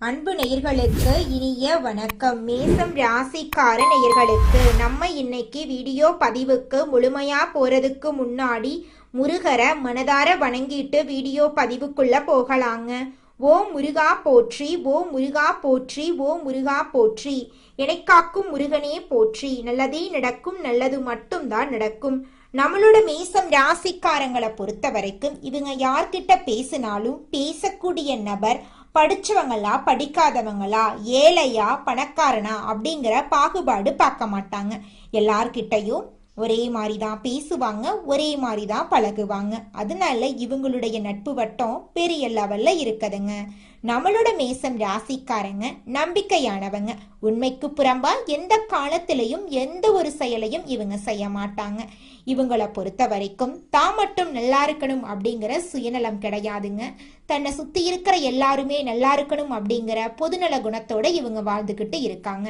அன்பு நேயர்களுக்கு இனிய வணக்கம். மேசம் ராசிக்கார நேயர்களுக்கு நம்ம இன்னைக்கு வீடியோ பதிவுக்கு முழுமையா போறதுக்கு முன்னாடி முருகரை மனதார வணங்கிட்டு வீடியோ பதிவுக்குள்ள போகலாங்க. ஓம் முருகா போற்றி, ஓம் முருகா போற்றி, ஓம் முருகா போற்றி. எனைக்காக்கும் முருகனே போற்றி. நல்லதே நடக்கும், நல்லது மட்டும்தான் நடக்கும். நம்மளோட மேசம் ராசிக்காரங்களை பொறுத்த வரைக்கும் இவங்க யார்கிட்ட பேசினாலும் பேசக்கூடிய நபர் படிச்சவங்களா படிக்காதவங்களா, ஏழையா பணக்காரனா அப்படிங்கிற பாகுபாடு பார்க்க மாட்டாங்க. எல்லார்கிட்டையும் ஒரே மாதிரி தான் பேசுவாங்க, ஒரே மாதிரி தான் பழகுவாங்க. அதனால இவங்களுடைய நட்பு வட்டம் பெரிய லெவல்ல இருக்குதுங்க. நம்மளோட மேசம் ராசிக்காரங்க நம்பிக்கையானவங்க. உண்மைக்கு புறம்பா எந்த காலத்திலையும் எந்த ஒரு செயலையும் இவங்க செய்ய மாட்டாங்க. இவங்களை பொறுத்த வரைக்கும் தான் மட்டும் நல்லா இருக்கணும் அப்படிங்கிற சுயநலம் கிடையாதுங்க. தன்னை சுத்தி இருக்கிற எல்லாருமே நல்லா இருக்கணும் அப்படிங்கிற பொதுநல குணத்தோட இவங்க வாழ்ந்துகிட்டு இருக்காங்க.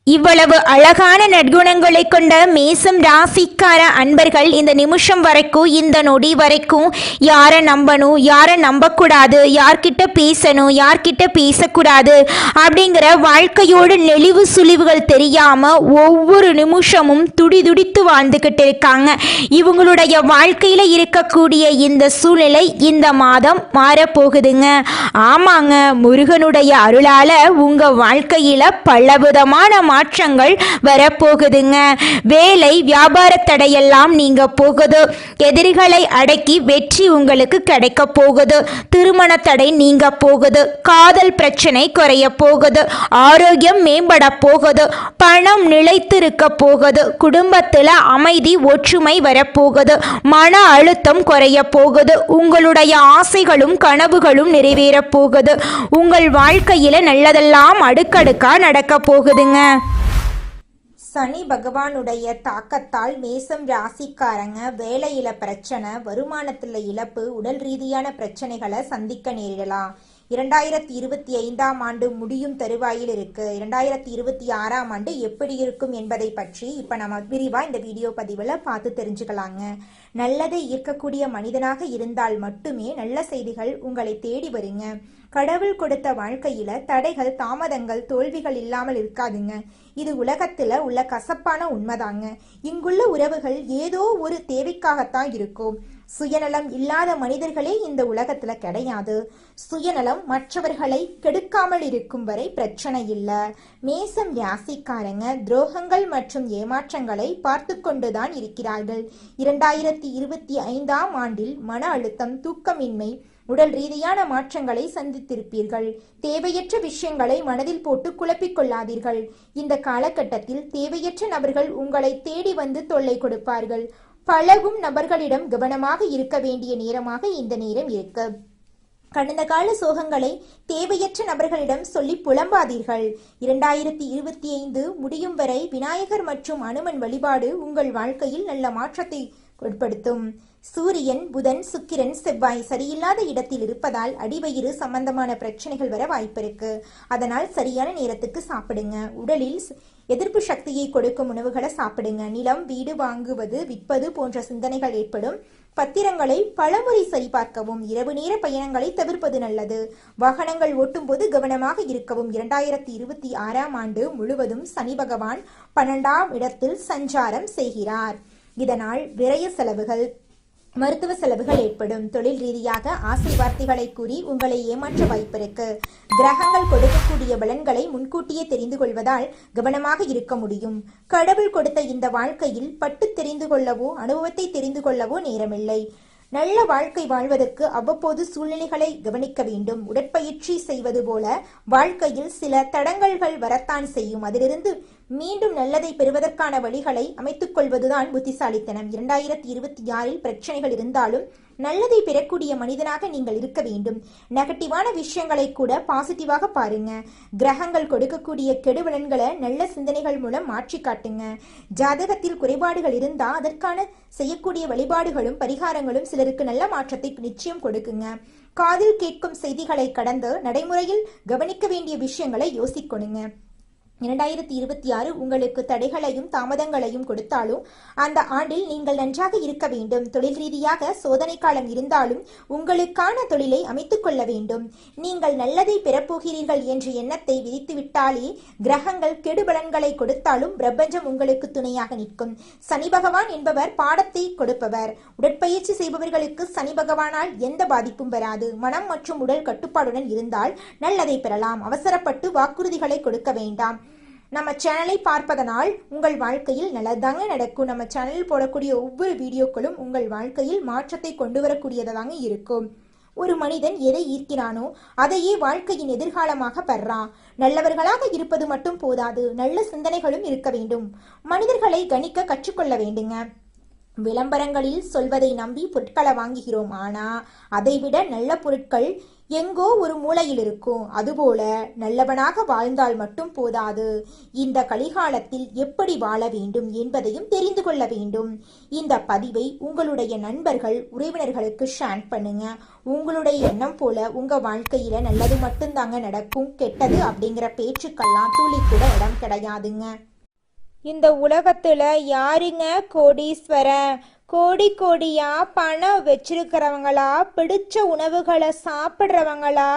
இவ்வளவு அழகான நற்குணங்களை கொண்ட மேசம் ராசிக்கார அன்பர்கள் இந்த நிமிஷம் வரைக்கும், இந்த நொடி வரைக்கும் யாரை நம்பணும், யாரை நம்பக்கூடாது, யார்கிட்ட பேசணும், யார்கிட்ட பேசக்கூடாது அப்படிங்கிற வாழ்க்கையோட நெளிவு சுழிவுகள் தெரியாம ஒவ்வொரு நிமிஷமும் துடிதுடித்து வாழ்ந்துகிட்டு இருக்காங்க. இவங்களுடைய வாழ்க்கையில இருக்கக்கூடிய இந்த சூழ்நிலை இந்த மாதம் மாறப்போகுதுங்க. ஆமாங்க, முருகனுடைய அருளால உங்க வாழ்க்கையில பலவிதமான மாற்றங்கள் வரப்போகுதுங்க. வேலை வியாபார தடையெல்லாம் நீங்க போகுது. எதிரிகளை அடக்கி வெற்றி உங்களுக்கு கிடைக்க போகுது. திருமண தடை நீங்க போகுது. காதல் பிரச்சனை குறைய போகுது. ஆரோக்கியம் மேம்பட போகுது. பணம் நிலைத்திருக்க போகுது. குடும்பத்துல அமைதி ஒற்றுமை வரப்போகுது. மன அழுத்தம் குறைய போகுது. உங்களுடைய ஆசைகளும் கனவுகளும் நிறைவேற போகுது. உங்கள் வாழ்க்கையில நல்லதெல்லாம் அடுக்கடுக்கா நடக்க போகுதுங்க. சனி பகவானுடைய தாக்கத்தால் மேசம் ராசிக்காரங்க வேலையில பிரச்சனை, வருமானத்துல இழப்பு, உடல் ரீதியான பிரச்சனைகளை சந்திக்க நேரிடலாம். 2025ஆம் ஆண்டு முடியும் தருவாயில் இருக்கு. 2026ஆம் ஆண்டு எப்படி இருக்கும் என்பதை பற்றி இப்ப நம்ம விரிவா இந்த வீடியோ பதிவுல பார்த்து தெரிஞ்சுக்கலாங்க. நல்லதை ஈர்க்கக்கூடிய மனிதனாக இருந்தால் மட்டுமே நல்ல செய்திகள் உங்களை தேடி வருங்க. கடவுள் கொடுத்த வாழ்க்கையில தடைகள், தாமதங்கள், தோல்விகள் இல்லாமல் இருக்காதுங்க. இது உலகத்துல உள்ள கசப்பான உண்மைதாங்க. இங்குள்ள உறவுகள் ஏதோ ஒரு தேவைக்காகத்தான் இருக்கும். சுயநலம் இல்லாத மனிதர்களே இந்த உலகத்துல கிடையாது. சுயநலம் மற்றவர்களை கெடுக்காமல் இருக்கும் வரை பிரச்சனை இல்ல. மேசம் ராசிக்காரங்க துரோகங்கள் மற்றும் ஏமாற்றங்களை பார்த்து கொண்டுதான் இருக்கிறார்கள். 2025ஆம் ஆண்டில் மன அழுத்தம், தூக்கமின்மை, உடல் ரீதியான மாற்றங்களை சந்தித்திருப்பீர்கள். தேவையற்ற விஷயங்களை மனதில் போட்டு குழப்பிக் கொள்ளாதீர்கள். இந்த காலகட்டத்தில் தேவையற்ற நபர்கள் உங்களை தேடி வந்து தொல்லை கொடுப்பார்கள். பழகும் நபர்களிடம் கவனமாக இருக்க வேண்டிய நேரமாக இந்த நேரம் இருக்கு. கடந்த கால சோகங்களை தேவையற்ற நபர்களிடம் சொல்லி புலம்பாதீர்கள். 2025 முடியும் வரை விநாயகர் மற்றும் அனுமன் வழிபாடு உங்கள் வாழ்க்கையில் நல்ல மாற்றத்தை ஏற்படுத்தும். சூரியன், புதன், சுக்கிரன், செவ்வாய் சரியில்லாத இடத்தில் இருப்பதால் அடிவயிறு சம்பந்தமான பிரச்சனைகள் வர வாய்ப்பிருக்கு. அதனால் சரியான நேரத்துக்கு சாப்பிடுங்க. உடலில் எதிர்ப்பு சக்தியை கொடுக்கும் உணவுகளை சாப்பிடுங்க. நிலம், வீடு வாங்குவது, விற்பது போன்ற சிந்தனைகள் ஏற்படும். பத்திரங்களை பலமுறை சரிபார்க்கவும். இரவு நேர பயணங்களை தவிர்ப்பது நல்லது. வாகனங்கள் ஓட்டும் போது கவனமாக இருக்கவும். 2026ஆம் ஆண்டு முழுவதும் சனி பகவான் 12ஆம் இடத்தில் சஞ்சாரம் செய்கிறார். இதனால் விரய செலவுகள், மருத்துவ செலவுகள் ஏற்படும். தொழில் ரீதியாக ஆசை வார்த்தைகளை கூறி உங்களை ஏமாற்ற வாய்ப்பிருக்கு. கிரகங்கள் கொடுக்கக்கூடிய பலன்களை முன்கூட்டியே தெரிந்து கொள்வதால் கவனமாக இருக்க முடியும். கடவுள் கொடுத்த இந்த வாழ்க்கையில் பட்டு தெரிந்து கொள்ளவோ அனுபவத்தை தெரிந்து கொள்ளவோ நேரமில்லை. நல்ல வாழ்க்கை வாழ்வதற்கு அவ்வப்போது சூழ்நிலைகளை கவனிக்க வேண்டும். உடற்பயிற்சி செய்வது போல வாழ்க்கையில் சில தடங்கல்கள் வரத்தான் செய்யும். அதிலிருந்து மீண்டும் நல்லதை பெறுவதற்கான வழிகளை அமைத்துக் கொள்வதுதான் புத்திசாலித்தனம். 2026இல் பிரச்சனைகள் இருந்தாலும் நல்லதை பெறக்கூடிய மனிதனாக நீங்கள் இருக்க வேண்டும். நெகட்டிவான விஷயங்களை கூட பாசிட்டிவாக பாருங்க. கிரகங்கள் கொடுக்கக்கூடிய கெடுபலன்களை நல்ல சிந்தனைகள் மூலம் மாற்றி காட்டுங்க. ஜாதகத்தில் குறைபாடுகள் இருந்தா அதற்கான செய்யக்கூடிய வழிபாடுகளும் பரிகாரங்களும் சிலருக்கு நல்ல மாற்றத்தை நிச்சயம் கொடுக்குங்க. காதில் கேட்கும் செய்திகளை கடந்து நடைமுறையில் கவனிக்க வேண்டிய விஷயங்களை யோசிக்கணுங்க. 2026 உங்களுக்கு தடைகளையும் தாமதங்களையும் கொடுத்தாலும் அந்த ஆண்டில் நீங்கள் நன்றாக இருக்க வேண்டும். தொழில் ரீதியாக சோதனை காலம் இருந்தாலும் உங்களுக்கான தொழிலை அமைத்துக் கொள்ள வேண்டும். நீங்கள் நல்லதை பெறப்போகிறீர்கள் என்ற எண்ணத்தை விதித்துவிட்டாலே கிரகங்கள் கெடுபலன்களை கொடுத்தாலும் பிரபஞ்சம் உங்களுக்கு துணையாக நிற்கும். சனி பகவான் என்பவர் பாடத்தை கொடுப்பவர். உடற்பயிற்சி செய்பவர்களுக்கு சனி பகவானால் எந்த பாதிப்பும் வராது. மனம் மற்றும் உடல் கட்டுப்பாடுடன் இருந்தால் நல்லதை பெறலாம். அவசரப்பட்டு வாக்குறுதிகளை கொடுக்க வேண்டாம். நம்ம சேனலை பார்ப்பதனால் உங்கள் வாழ்க்கையில் நல்லதாங்க நடக்கும். நம்ம சேனலில் போடக்கூடிய ஒவ்வொரு வீடியோக்களும் உங்கள் வாழ்க்கையில் மாற்றத்தை கொண்டு வரக்கூடியதாங்க இருக்கும். ஒரு மனிதன் எதை ஈர்க்கிறானோ அதையே வாழ்க்கையின் எதிர்காலமாக பெறான். நல்லவர்களாக இருப்பது மட்டும் போதாது, நல்ல சிந்தனைகளும் இருக்க வேண்டும். மனிதர்களை கணிக்க கற்றுக்கொள்ள வேண்டுங்க. விளம்பரங்களில் சொல்வதை நம்பி பொருட்களை வாங்குகிறோம். ஆனா அதைவிட நல்ல பொருட்கள் எங்கோ ஒரு மூலையில் இருக்கும். அதுபோல நல்லவனாக வாழ்ந்தால் மட்டும் போதாது, இந்த கலிகாலத்தில் எப்படி வாழ வேண்டும் என்பதையும் தெரிந்து கொள்ள வேண்டும். இந்த பதிவை உங்களுடைய நண்பர்கள் உறவினர்களுக்கு ஷேர் பண்ணுங்க. உங்களுடைய எண்ணம் போல உங்க வாழ்க்கையில நல்லது மட்டும்தாங்க நடக்கும். கெட்டது அப்படிங்கிற பேச்சுக்கெல்லாம் துளி கூட இடம் கிடையாதுங்க. இந்த உலகத்துல யாருங்க கோடீஸ்வரன்? கோடி கோடியா பணம் வச்சிருக்கிறவங்களா, பிடிச்ச உணவுகளை சாப்பிட்றவங்களா,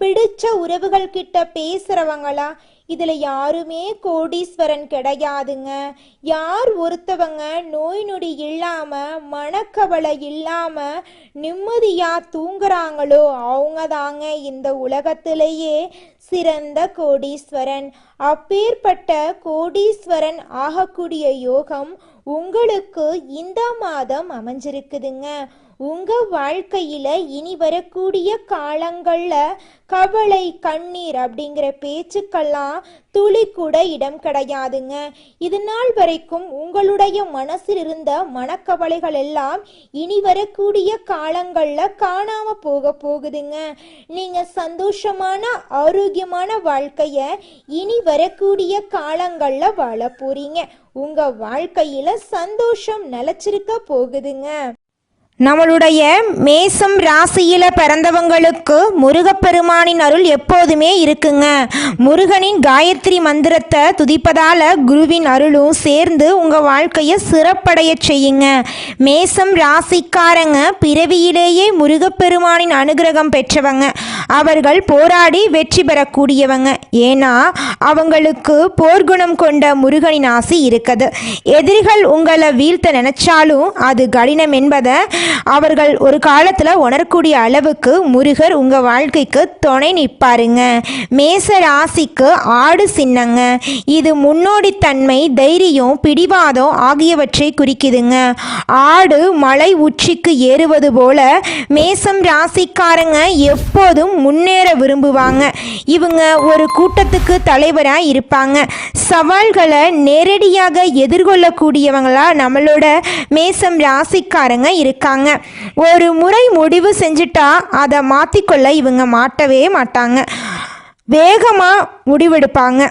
பிடிச்ச உறவுகள் கிட்ட பேசுறவங்களா? இதுல யாருமே கோடீஸ்வரன் கிடையாதுங்க. யார் ஒருத்தவங்க நோய் நொடி இல்லாம மனக்கவலை இல்லாம நிம்மதியா தூங்குறாங்களோ அவங்க தாங்க இந்த உலகத்திலேயே சிறந்த கோடீஸ்வரன். அப்பேற்பட்ட கோடீஸ்வரன் ஆகக்கூடிய யோகம் உங்களுக்கு இந்த மாதம் அமைஞ்சிருக்குதுங்க. உங்க வாழ்க்கையில இனி வரக்கூடிய காலங்கள்ல கவலை கண்ணீர் அப்படிங்கிற பேச்சுக்கெல்லாம் துளி கூட இடம் கிடையாதுங்க. இது நாள் வரைக்கும் உங்களுடைய மனசில் இருந்த மனக்கவலைகள் எல்லாம் இனி வரக்கூடிய காலங்கள்ல காணாம போகுதுங்க. நீங்க சந்தோஷமான ஆரோக்கியமான வாழ்க்கைய இனி வரக்கூடிய காலங்கள்ல வாழ போறீங்க. உங்க வாழ்க்கையில சந்தோஷம் நிலைச்சிருக்க போகுதுங்க. நம்மளுடைய மேசம் ராசியில பிறந்தவங்களுக்கு முருகப்பெருமானின் அருள் எப்போதுமே இருக்குங்க. முருகனின் காயத்ரி மந்திரத்தை துதிப்பதால குருவின் அருளும் சேர்ந்து உங்க வாழ்க்கையை சிறப்படைய செய்யுங்க. மேசம் ராசிக்காரங்க பிறவியிலேயே முருகப்பெருமானின் அனுகிரகம் பெற்றவங்க. அவர்கள் போராடி வெற்றி பெறக்கூடியவங்க. ஏன்னா அவங்களுக்கு போர்க்குணம் கொண்ட முருகனின் ஆசி இருக்குது. எதிரிகள் உங்களை வீழ்த்த நினைச்சாலும் அது கடினம் என்பதை அவர்கள் ஒரு காலத்துல உணரக்கூடிய அளவுக்கு முருகர் உங்க வாழ்க்கைக்கு துணை நிற்பாருங்க. மேச ராசிக்கு ஆடு சின்னங்க. இது முன்னோடித்தன்மை, தைரியம், பிடிவாதம் ஆகியவற்றை குறிக்குதுங்க. ஆடு மலை உச்சிக்கு ஏறுவது போல மேசம் ராசிக்காரங்க எப்போதும் முன்னேற விரும்புவாங்க. இவங்க ஒரு கூட்டத்துக்கு தலைவராக இருப்பாங்க. சவால்களை நேரடியாக எதிர்கொள்ளக்கூடியவங்களா நம்மளோட மேசம் ராசிக்காரங்க இருக்காங்க. ஒரு முறை முடிவு செஞ்சுட்டா அதை மாற்றிக்கொள்ள இவங்க மாட்டவே மாட்டாங்க. வேகமாக முடிவெடுப்பாங்க.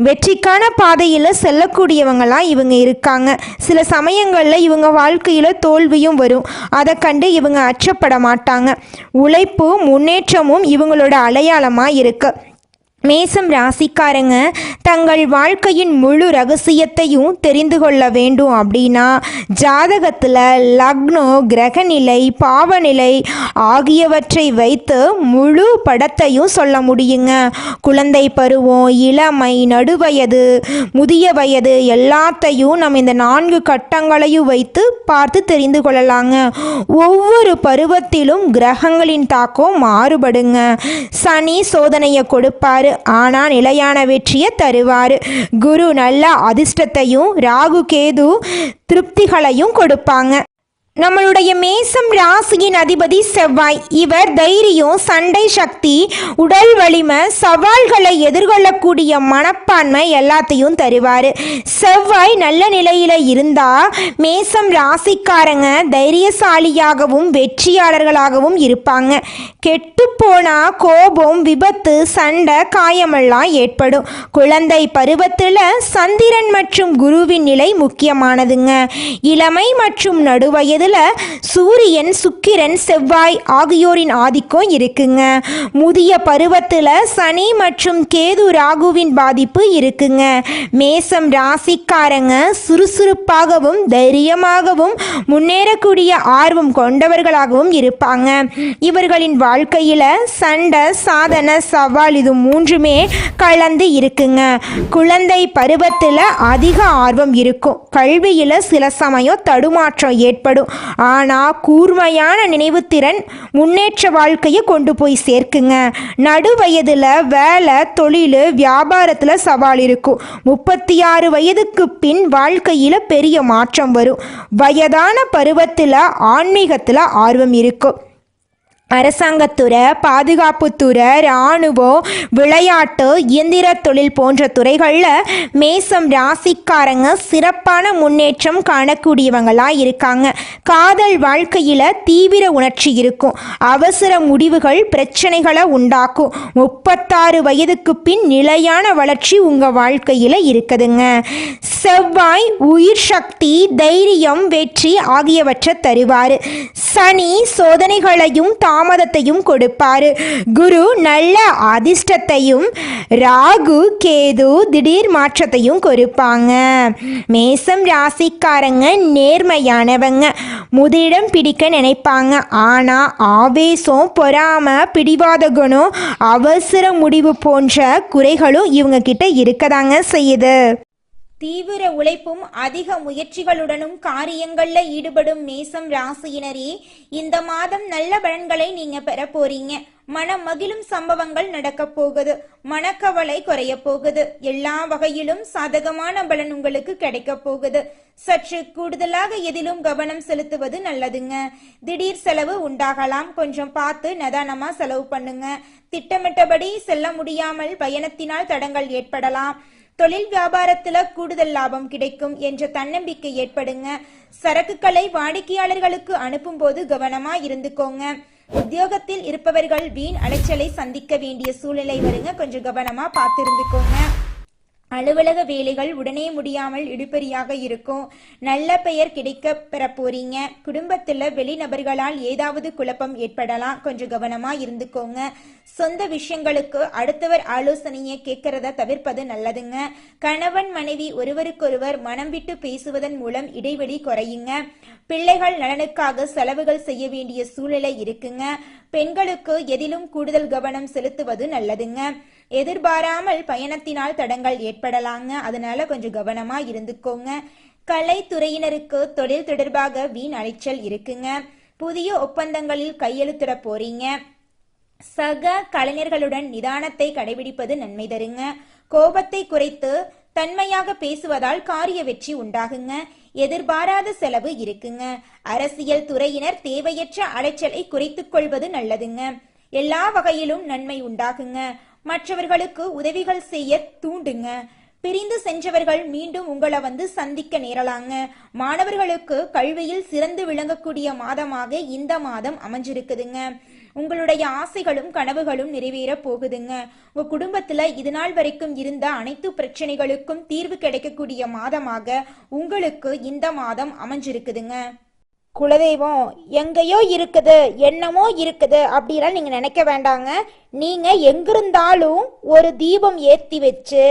வெற்றிக்கான பாதையில் செல்லக்கூடியவங்களாம் இவங்க இருக்காங்க. சில சமயங்களில் இவங்க வாழ்க்கையில் தோல்வியும் வரும். அதை கண்டு இவங்க அச்சப்பட மாட்டாங்க. உழைப்பும் முன்னேற்றமும் இவங்களோட அடையாளமாக இருக்கு. மேசம் ராசிக்காரங்க தங்கள் வாழ்க்கையின் முழு ரகசியத்தையும் தெரிந்து கொள்ள வேண்டும் அப்படின்னா ஜாதகத்தில் லக்னம், கிரகநிலை, பாவநிலை ஆகியவற்றை வைத்து முழு படத்தையும் சொல்ல முடியுங்க. குழந்தை பருவம், இளமை, நடுவயது, முதிய வயது எல்லாத்தையும் நம்ம இந்த 4 கட்டங்களையும் வைத்து பார்த்து தெரிந்து கொள்ளலாங்க. ஒவ்வொரு பருவத்திலும் கிரகங்களின் தாக்கம் மாறுபடுங்க. சனி சோதனையை கொடுப்பாரு, ஆனா நிலையான வெற்றியை தருவாரு. குரு நல்ல அதிர்ஷ்டத்தையும், ராகு கேது திருப்திகளையும் கொடுப்பாங்க. நம்மளுடைய மேசம் ராசியின் அதிபதி செவ்வாய். இவர் தைரியம், சண்டை சக்தி, உடல் வலிமை, சவால்களை எதிர்கொள்ளக்கூடிய மனப்பான்மை எல்லாத்தையும் தருவார். செவ்வாய் நல்ல நிலையில் இருந்தால் மேசம் ராசிக்காரங்க தைரியசாலியாகவும் வெற்றியாளர்களாகவும் இருப்பாங்க. கெட்டுப்போனா கோபம், விபத்து, சண்டை, காயமெல்லாம் ஏற்படும். குழந்தை பருவத்தில் சந்திரன் மற்றும் குருவின் நிலை முக்கியமானதுங்க. இளமை மற்றும் நடுவயதில் பருவத்தில் சூரியன், சுக்கிரன், செவ்வாய் ஆகியோரின் ஆதிக்கம் இருக்குங்க. முதிய பருவத்தில் சனி மற்றும் கேது, ராகுவின் பாதிப்பு இருக்குங்க. மேசம் ராசிக்காரங்க சுறுசுறுப்பாகவும் தைரியமாகவும் முன்னேறக்கூடிய ஆர்வம் கொண்டவர்களாகவும் இருப்பாங்க. இவர்களின் வாழ்க்கையில் சண்டை, சாதனை, சவால் இது மூன்றுமே கலந்து இருக்குங்க. குழந்தை பருவத்தில் அதிக ஆர்வம் இருக்கும். கல்வியில் சில சமயம் தடுமாற்றம் ஏற்படும். ஆனால் கூர்மையான நினைவுத்திறன் முன்னேற்ற வாழ்க்கையை கொண்டு போய் சேர்க்குங்க. நடு வயதில் வேலை, தொழில், வியாபாரத்தில் சவால் இருக்கும். 36 வயதுக்கு பின் வாழ்க்கையில் பெரிய மாற்றம் வரும். வயதான பருவத்தில் ஆன்மீகத்தில் ஆர்வம் இருக்கும். அரசாங்கத்துறை, பாதுகாப்புத்துறை, இராணுவம், விளையாட்டு, இயந்திர தொழில் போன்ற துறைகளில் மேசம் ராசிக்காரங்க சிறப்பான முன்னேற்றம் காணக்கூடியவங்களாக இருக்காங்க. காதல் வாழ்க்கையில் தீவிர உணர்ச்சி இருக்கும். அவசர முடிவுகள் பிரச்சனைகளை உண்டாக்கும். 36 வயதுக்கு பின் நிலையான வளர்ச்சி உங்கள் வாழ்க்கையில் இருக்குதுங்க. செவ்வாய் உயிர் சக்தி, தைரியம், வெற்றி ஆகியவற்றை தருவார். சனி சோதனைகளையும் தாமதத்தையும் கொடுப்பாரு. குரு நல்ல அதிர்ஷ்டத்தையும், ராகு, கேது திடீர் மாற்றத்தையும் கொடுப்பாங்க. மேசம் ராசிக்காரங்க நேர்மையானவங்க. முதலிடம் பிடிக்க நினைப்பாங்க. ஆனால் ஆவேசம், பொறாமை, பிடிவாத குணம், அவசர முடிவு போன்ற குறைகளும் இவங்க கிட்ட இருக்கதாங்க செய்யுது. தீவிர உழைப்பும் அதிக முயற்சிகளுடனும் காரியங்கள்ல ஈடுபடும் மேசம் ராசியினரே, இந்த மாதம் நல்ல பலன்களை நீங்க பெற போறீங்க. மனம் மகிழும் சம்பவங்கள் நடக்க போகுது. மனக்கவலை குறைய போகுது. எல்லா வகையிலும் சாதகமான பலன் உங்களுக்கு கிடைக்க போகுது. சற்று கூடுதலாக எதிலும் கவனம் செலுத்துவது நல்லதுங்க. திடீர் செலவு உண்டாகலாம். கொஞ்சம் பார்த்து நிதானமா செலவு பண்ணுங்க. திட்டமிட்டபடி செல்ல முடியாமல் பயணத்தினால் தடங்கள் ஏற்படலாம். தொழில் வியாபாரத்துல கூடுதல் லாபம் கிடைக்கும் என்ற தன்னம்பிக்கை ஏற்படுங்க. சரக்குகளை வாடிக்கையாளர்களுக்கு அனுப்பும் போது கவனமா இருந்துக்கோங்க. உத்தியோகத்தில் இருப்பவர்கள் வீண் அலைச்சலை சந்திக்க வேண்டிய சூழ்நிலை வருங்க. கொஞ்சம் கவனமா பார்த்து இருந்துக்கோங்க. அலுவலக வேலைகள் உடனே முடியாமல் இழுபறியாக இருக்கும். நல்ல பெயர் கிடைக்க பெற போறீங்க. குடும்பத்துல வெளிநபர்களால் ஏதாவது குழப்பம் ஏற்படலாம். கொஞ்சம் கவனமா இருந்துக்கோங்க. சொந்த விஷயங்களுக்கு அடுத்தவர் ஆலோசனையை கேட்கறத தவிர்ப்பது நல்லதுங்க. கணவன் மனைவி ஒருவருக்கொருவர் மனம் விட்டு பேசுவதன் மூலம் இடைவெளி குறையுங்க. பிள்ளைகள் நலனுக்காக செலவுகள் செய்ய வேண்டிய சூழ்நிலை இருக்குங்க. பெண்களுக்கு எதிலும் கூடுதல் கவனம் செலுத்துவது நல்லதுங்க. எதிர்பாராமல் பயணத்தினால் தடங்கள் ஏற்படலாங்க. அதனால கொஞ்சம் கவனமா இருந்துக்கோங்க. கலைத்துறையினருக்கு தொழில் தொடர்பாக வீண் அலைச்சல் இருக்குங்க. புதிய ஒப்பந்தங்களில் கையெழுத்திட போறீங்க. சக கலைஞர்களுடன் நிதானத்தை கடைபிடிப்பது நன்மை தருங்க. கோபத்தை குறைத்து தன்மையாக பேசுவதால் காரிய வெற்றி உண்டாகுங்க. எதிர்பாராத செலவு இருக்குங்க. அரசியல் துறையினர் தேவையற்ற அலைச்சலை குறைத்துக் கொள்வது நல்லதுங்க. எல்லா வகையிலும் நன்மை உண்டாகுங்க. மற்றவர்களுக்கு உதவிகள் செய்ய தூண்டுங்க. பிரிந்து சென்றவர்கள் மீண்டும் உங்களை வந்து சந்திக்க நேரலாங்க. மாணவர்களுக்கு கல்வியில் சிறந்து விளங்கக்கூடிய மாதமாக இந்த மாதம் அமைஞ்சிருக்குதுங்க. உங்களுடைய ஆசைகளும் கனவுகளும் நிறைவேற போகுதுங்க. உங்க குடும்பத்துல இது நாள் வரைக்கும் இருந்த அனைத்து பிரச்சனைகளுக்கும் தீர்வு கிடைக்கக்கூடிய மாதமாக உங்களுக்கு இந்த மாதம் அமைஞ்சிருக்குதுங்க. குலதெய்வம் எங்கேயோ இருக்குது, என்னமோ இருக்குது அப்படிலாம் நீங்க நினைக்க வேண்டாங்க. நீங்க எங்கிருந்தாலும் ஒரு தீபம் ஏற்றி வச்சு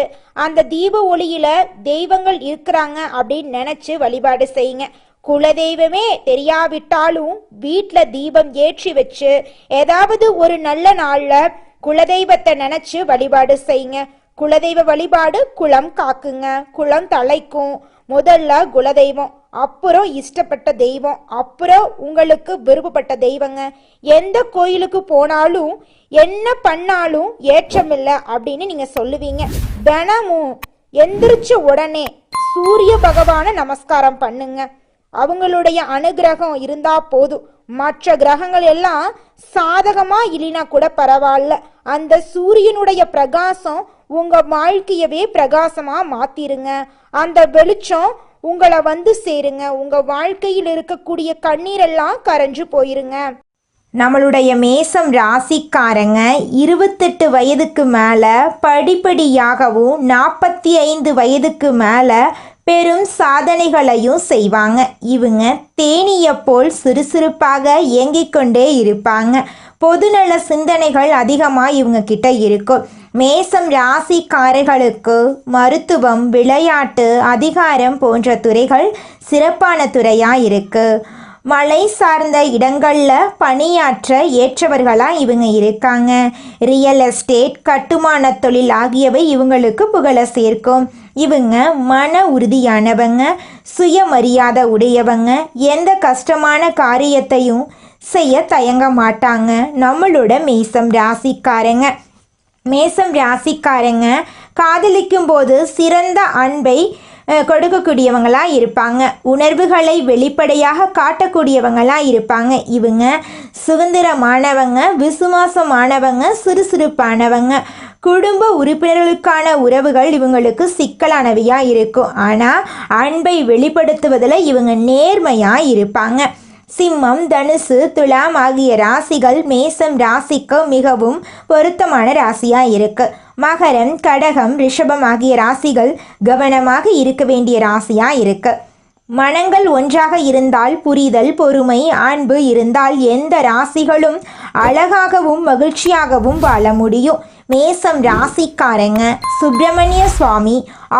அந்த தீப ஒளியில தெய்வங்கள் இருக்கிறாங்க அப்படின்னு நினைச்சு வழிபாடு செய்யுங்க. குலதெய்வமே தெரியாவிட்டாலும் வீட்டில் தீபம் ஏற்றி வச்சு ஏதாவது ஒரு நல்ல நாள்ல குலதெய்வத்தை நினைச்சு வழிபாடு செய்யுங்க. குலதெய்வ வழிபாடு குலம் காக்குங்க, குலம் தலைக்கும். முதல்ல குலதெய்வம், அப்புறம் இஷ்டப்பட்ட தெய்வம், அப்புறம் உங்களுக்கு விருப்பப்பட்ட தெய்வங்க. எந்த கோயிலுக்கு போனாலும் என்ன பண்ணாலும் ஏற்றமில்லை அப்படின்னு நீங்க சொல்லுவீங்க. தினமும் எந்திரிச்ச உடனே சூரிய பகவான நமஸ்காரம் பண்ணுங்க. அவங்களுடைய அனுகிரகம் இருந்தா போதும். மற்ற கிரகங்கள் எல்லாம் சாதகமா இல்லைனா கூட பரவாயில்ல. அந்த சூரியனுடைய பிரகாசம் உங்க வாழ்க்கையவே பிரகாசமா மாத்திருங்க. அந்த வெளிச்சம் உங்களை வந்து சேருங்க. உங்க வாழ்க்கையில் இருக்கக்கூடிய கண்ணீரெல்லாம் கரைஞ்சு போயிருங்க. நம்மளுடைய மேசம் ராசிக்காரங்க 28 வயதுக்கு மேலே படிப்படியாகவும் 45 வயதுக்கு மேலே பெரும் சாதனைகளையும் செய்வாங்க. இவங்க தேனீயை போல் சுறுசுறுப்பாக இயங்கிக் கொண்டே இருப்பாங்க. பொதுநல சிந்தனைகள் அதிகமாக இவங்க கிட்ட இருக்கும். மேசம் ராசிக்காரர்களுக்கு மருத்துவம், விளையாட்டு, அதிகாரம் போன்ற துறைகள் சிறப்பான துறையாக இருக்குது. மலை சார்ந்த இடங்களில் பணியாற்ற ஏற்றவர்களாக இவங்க இருக்காங்க. ரியல் எஸ்டேட், கட்டுமான தொழில் ஆகியவை இவங்களுக்கு புகழ சேர்க்கும். இவங்க மன உறுதியானவங்க, சுயமரியாதை உடையவங்க, எந்த கஷ்டமான காரியத்தையும் செய்ய தயங்க மாட்டாங்க. நம்மளோட மேசம் ராசிக்காரங்க காதலிக்கும் போது சிறந்த அன்பை கொடுக்கக்கூடியவங்களாக இருப்பாங்க. உணர்வுகளை வெளிப்படையாக காட்டக்கூடியவங்களாக இருப்பாங்க. இவங்க சுதந்திரமானவங்க, விசுவாசமானவங்க, சுறுசுறுப்பானவங்க. குடும்ப உறுப்பினர்களுக்கான உறவுகள் இவங்களுக்கு சிக்கலானவையாக இருக்கும். ஆனால் அன்பை வெளிப்படுத்துவதில் இவங்க நேர்மையாக இருப்பாங்க. சிம்மம், தனுசு, துலாம் ஆகிய ராசிகள் மேசம் ராசிக்கு மிகவும் பொருத்தமான ராசியாக இருக்கு. மகரம், கடகம், ரிஷபம் ஆகிய ராசிகள் கவனமாக இருக்க வேண்டிய ராசியாக இருக்கு. மனங்கள் ஒன்றாக இருந்தால் புரிதல், பொறுமை, அன்பு இருந்தால் எந்த ராசிகளும் அழகாகவும் மகிழ்ச்சியாகவும் வாழ முடியும். மேசம் ராசிக்காரங்க சுப்பிரமணிய சுவாமி,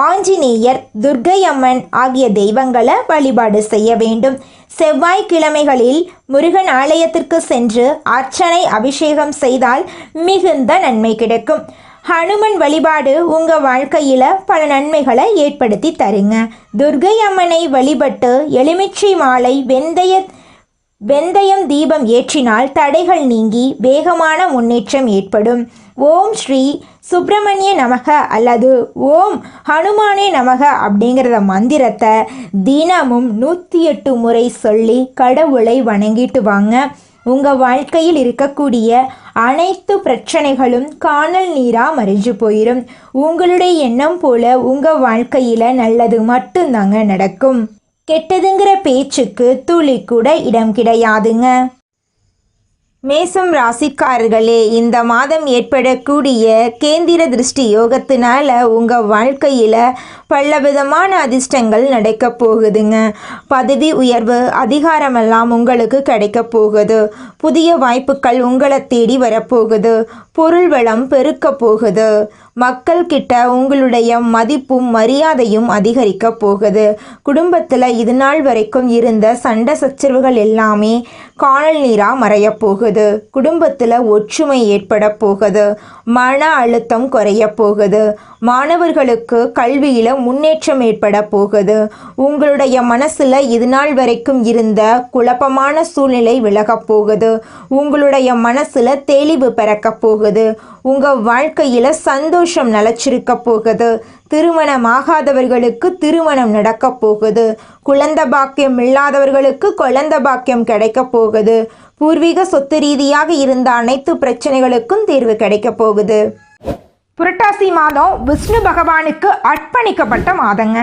ஆஞ்சநேயர், துர்க்கை அம்மன் ஆகிய தெய்வங்களை வழிபாடு செய்ய வேண்டும். செவ்வாய்க்கிழமைகளில் முருகன் ஆலயத்திற்கு சென்று அர்ச்சனை, அபிஷேகம் செய்தால் மிகுந்த நன்மை கிடைக்கும். ஹனுமன் வழிபாடு உங்கள் வாழ்க்கையில் பல நன்மைகளை ஏற்படுத்தி தருங்க. துர்க்கை அம்மனை வழிபட்டு எலுமிச்சை மாலை, வெந்தயம் தீபம் ஏற்றினால் தடைகள் நீங்கி வேகமான முன்னேற்றம் ஏற்படும். ஓம் ஸ்ரீ சுப்பிரமணிய நமக அல்லது ஓம் ஹனுமானே நமக அப்படிங்கிறத மந்திரத்தை தினமும் 108 முறை சொல்லி கடவுளை வணங்கிட்டு வாங்க. உங்கள் வாழ்க்கையில் இருக்கக்கூடிய அனைத்து பிரச்சனைகளும் காணல் நீராக மறைஞ்சு போயிடும். உங்களுடைய எண்ணம் போல உங்கள் வாழ்க்கையில் நல்லது மட்டும்தாங்க நடக்கும். கெட்டதுங்கிற பேச்சுக்கு துளி கூட இடம் கிடையாதுங்க. மேசம் ராசிக்காரர்களே, இந்த மாதம் ஏற்படக்கூடிய கேந்திர திருஷ்டி யோகத்தினால உங்கள் வாழ்க்கையில் பலவிதமான அதிர்ஷ்டங்கள் நடக்க போகுதுங்க. பதவி உயர்வு, அதிகாரமெல்லாம் உங்களுக்கு கிடைக்க போகுது. புதிய வாய்ப்புகள் உங்களை தேடி வரப்போகுது. பொருள் வளம் பெருக்க போகுது. மக்கள்கிட்ட உங்களுடைய மதிப்பும் மரியாதையும் அதிகரிக்க போகுது. குடும்பத்தில் இது நாள் வரைக்கும் இருந்த சண்டை சச்சரவுகள் எல்லாமே காணல் நீராக மறைய போகுது. குடும்பத்தில் ஒற்றுமை ஏற்பட போகுது. மன அழுத்தம் குறைய போகுது. மாணவர்களுக்கு கல்வியில் முன்னேற்றம் ஏற்பட போகுது. உங்களுடைய மனசில் இது நாள் வரைக்கும் இருந்த குழப்பமான சூழ்நிலை விலகப் போகுது. உங்களுடைய மனசில் தெளிவு பிறக்க போகுது. உங்கள் வாழ்க்கையில் சந்தோஷம் நிலச்சிருக்க போகுது. திருமணமாகாதவர்களுக்கு திருமணம் நடக்க போகுது. குழந்தை பாக்கியம் இல்லாதவர்களுக்கு குழந்தை பாக்கியம் கிடைக்க போகுது. பூர்வீக சொத்து ரீதியாக இருந்த அனைத்து பிரச்சனைகளுக்கும் தீர்வு கிடைக்க போகுது. புரட்டாசி மாதம் விஷ்ணு பகவானுக்கு அர்ப்பணிக்கப்பட்ட மாதங்க.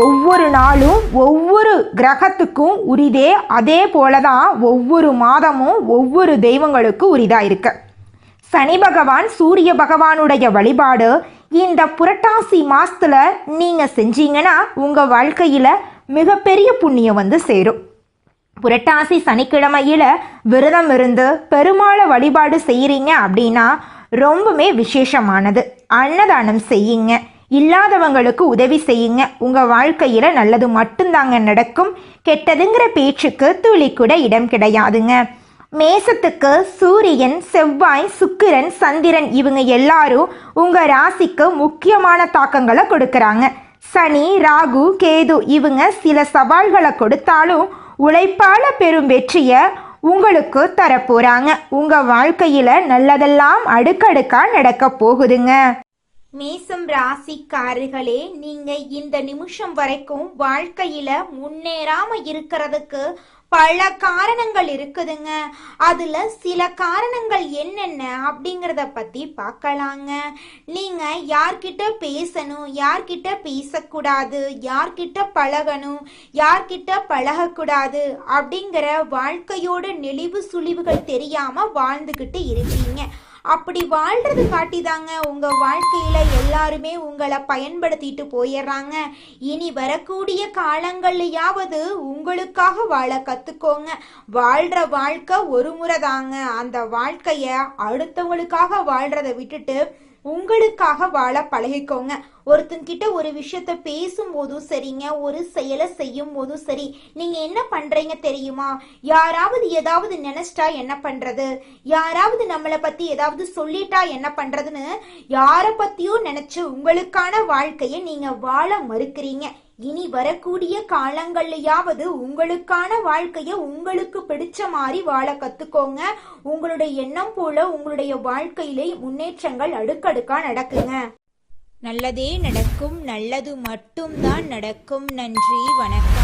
ஒவ்வொரு நாளும் ஒவ்வொரு கிரகத்துக்கும் உரிதே, அதே போல தான் ஒவ்வொரு மாதமும் ஒவ்வொரு தெய்வங்களுக்கும் உரிதாக இருக்கு. சனி பகவான், சூரிய பகவானுடைய வழிபாடு இந்த புரட்டாசி மாதத்தில் நீங்கள் செஞ்சீங்கன்னா உங்கள் வாழ்க்கையில் மிகப்பெரிய புண்ணியம் வந்து சேரும். புரட்டாசி சனிக்கிழமையில் விரதம் இருந்து பெருமாளை வழிபாடு செய்கிறீங்க அப்படின்னா ரொம்பவே விசேஷமானது. அன்னதானம் செய்யுங்க, இல்லாதவங்களுக்கு உதவி செய்யுங்க. உங்கள் வாழ்க்கையில் நல்லது மட்டும்தாங்க நடக்கும். கெட்டதுங்கிற பேச்சுக்கு துளி கூட இடம் கிடையாதுங்க. மேசத்துக்கு சூரியன், செவ்வாய், சுக்கிரன், சந்திரன் இவங்க எல்லாரும் உங்கள் ராசிக்கு முக்கியமான தாக்கங்களை கொடுக்குறாங்க. சனி, ராகு, கேது இவங்க சில சவால்களை கொடுத்தாலும் உழைப்பால பெரும் வெற்றியை உங்களுக்கு தரப்போகிறாங்க. உங்கள் வாழ்க்கையில் நல்லதெல்லாம் அடுக்கடுக்காக நடக்க போகுதுங்க. மேசம் ராசிக்காரர்களே, நீங்க இந்த நிமிஷம் வரைக்கும் வாழ்க்கையில முன்னேறாம இருக்கிறதுக்கு பல காரணங்கள் இருக்குதுங்க. அதுல சில காரணங்கள் என்னென்ன அப்படிங்கிறத பத்தி பார்க்கலாங்க. நீங்க யார்கிட்ட பேசணும், யார்கிட்ட பேசக்கூடாது, யார்கிட்ட பழகணும், யார்கிட்ட பழகக்கூடாது அப்படிங்கிற வாழ்க்கையோட நெளிவு சுழிவுகள் தெரியாம வாழ்ந்துகிட்டு இருக்கீங்க. அப்படி வாழ்றது காட்டிதாங்க உங்க வாழ்க்கையில எல்லாருமே உங்களை பயன்படுத்திட்டு போயிடுறாங்க. இனி வரக்கூடிய காலங்கள்லயாவது உங்களுக்காக வாழ கத்துக்கோங்க. வாழ்ற வாழ்க்கை ஒரு முறை தாங்க. அந்த வாழ்க்கைய அடுத்தவங்களுக்காக வாழ்றதை விட்டுட்டு உங்களுக்காக வாழ பழகிக்கோங்க. ஒருத்தங்கிட்ட ஒரு விஷயத்த பேசும்போதும் சரிங்க, ஒரு செயலை செய்யும் போதும் சரி, நீங்க என்ன பண்றீங்க தெரியுமா? யாராவது ஏதாவது நினைச்சிட்டா என்ன பண்றது, யாராவது நம்மளை பத்தி ஏதாவது சொல்லிட்டா என்ன பண்றதுன்னு யார பத்தியும் நினைச்சு உங்களுக்கான வாழ்க்கையை நீங்க வாழ மறுக்கிறீங்க. இனி வரக்கூடிய காலங்கள்லயாவது உங்களுக்கான வாழ்க்கைய உங்களுக்கு பிடிச்ச மாதிரி வாழ கத்துக்கோங்க. உங்களுடைய எண்ணம் போல உங்களுடைய வாழ்க்கையிலே முன்னேற்றங்கள் அடுக்கடுக்கா நடக்குங்க. நல்லதே நடக்கும், நல்லது மட்டும்தான் நடக்கும். நன்றி, வணக்கம்.